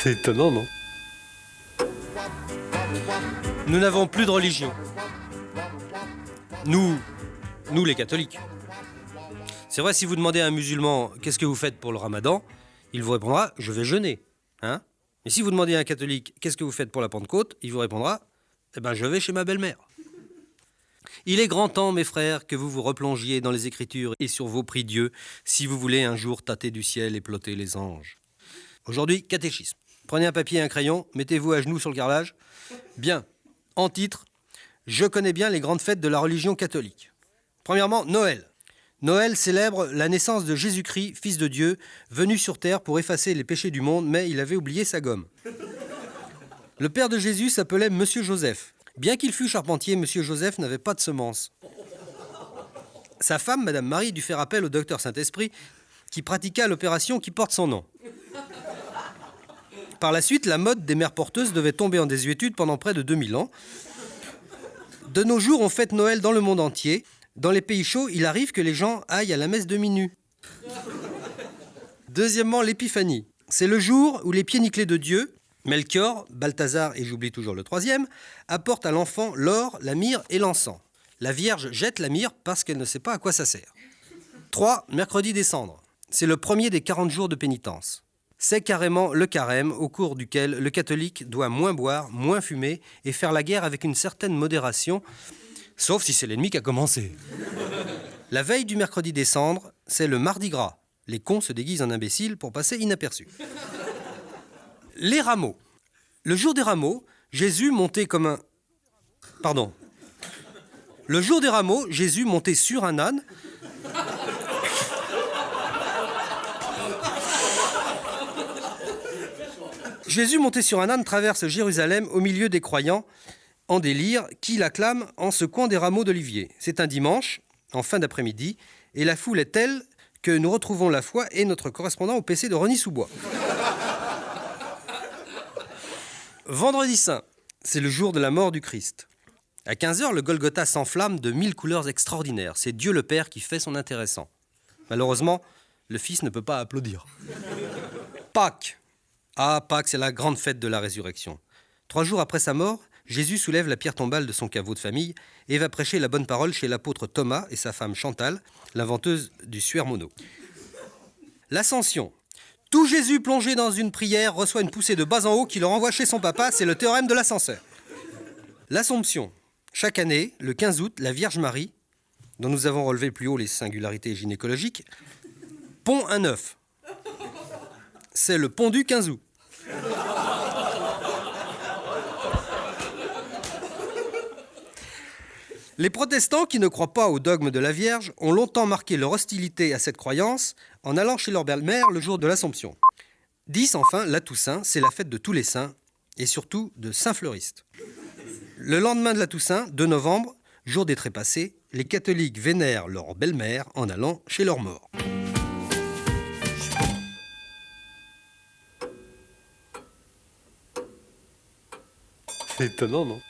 C'est étonnant, non? Nous n'avons plus de religion. Nous les catholiques. C'est vrai, si vous demandez à un musulman « Qu'est-ce que vous faites pour le ramadan ?» il vous répondra « Je vais jeûner. » Hein? Et si vous demandez à un catholique « Qu'est-ce que vous faites pour la Pentecôte ?» il vous répondra « Eh ben, je vais chez ma belle-mère. » Il est grand temps, mes frères, que vous vous replongiez dans les Écritures et sur vos prie-dieux si vous voulez un jour tâter du ciel et plotter les anges. Aujourd'hui, catéchisme. Prenez un papier et un crayon, mettez-vous à genoux sur le carrelage. Bien. En titre, je connais bien les grandes fêtes de la religion catholique. Premièrement, Noël. Noël célèbre la naissance de Jésus-Christ, fils de Dieu, venu sur terre pour effacer les péchés du monde, mais il avait oublié sa gomme. Le père de Jésus s'appelait Monsieur Joseph. Bien qu'il fût charpentier, Monsieur Joseph n'avait pas de semence. Sa femme, Madame Marie, dut faire appel au docteur Saint-Esprit, qui pratiqua l'opération qui porte son nom. Par la suite, la mode des mères porteuses devait tomber en désuétude pendant près de 2000 ans. De nos jours, on fête Noël dans le monde entier. Dans les pays chauds, il arrive que les gens aillent à la messe demi-nus. Deuxièmement, l'épiphanie. C'est le jour où les pieds nickelés de Dieu, Melchior, Balthazar et j'oublie toujours le troisième, apportent à l'enfant l'or, la myrrhe et l'encens. La Vierge jette la myrrhe parce qu'elle ne sait pas à quoi ça sert. 3. Mercredi des cendres. C'est le premier des 40 jours de pénitence. C'est carrément le carême au cours duquel le catholique doit moins boire, moins fumer et faire la guerre avec une certaine modération, sauf si c'est l'ennemi qui a commencé. La veille du mercredi des cendres, c'est le mardi gras. Les cons se déguisent en imbéciles pour passer inaperçus. Les rameaux. Le jour des rameaux, Jésus montait comme un... Pardon. Le jour des rameaux, Jésus montait sur un âne. Jésus monté sur un âne traverse Jérusalem au milieu des croyants en délire qui l'acclament en secouant des rameaux d'olivier. C'est un dimanche, en fin d'après-midi, et la foule est telle que nous retrouvons la foi et notre correspondant au PC de Rosny-sous-Bois. Vendredi saint, c'est le jour de la mort du Christ. À 15h, le Golgotha s'enflamme de 1000 couleurs extraordinaires. C'est Dieu le Père qui fait son intéressant. Malheureusement, le Fils ne peut pas applaudir. Pâques. Ah, Pâques, c'est la grande fête de la résurrection. 3 jours après sa mort, Jésus soulève la pierre tombale de son caveau de famille et va prêcher la bonne parole chez l'apôtre Thomas et sa femme Chantal, l'inventeuse du suaire mono. L'Ascension. Tout Jésus plongé dans une prière reçoit une poussée de bas en haut qui le renvoie chez son papa, c'est le théorème de l'ascenseur. L'Assomption. Chaque année, le 15 août, la Vierge Marie, dont nous avons relevé plus haut les singularités gynécologiques, pond un œuf. C'est le pont du 15 août. Les protestants qui ne croient pas au dogme de la Vierge ont longtemps marqué leur hostilité à cette croyance en allant chez leur belle-mère le jour de l'Assomption. 10, enfin, la Toussaint, c'est la fête de tous les saints et surtout de Saint-Fleuriste. Le lendemain de la Toussaint, 2 novembre, jour des trépassés, les catholiques vénèrent leur belle-mère en allant chez leurs morts. C'est étonnant, non?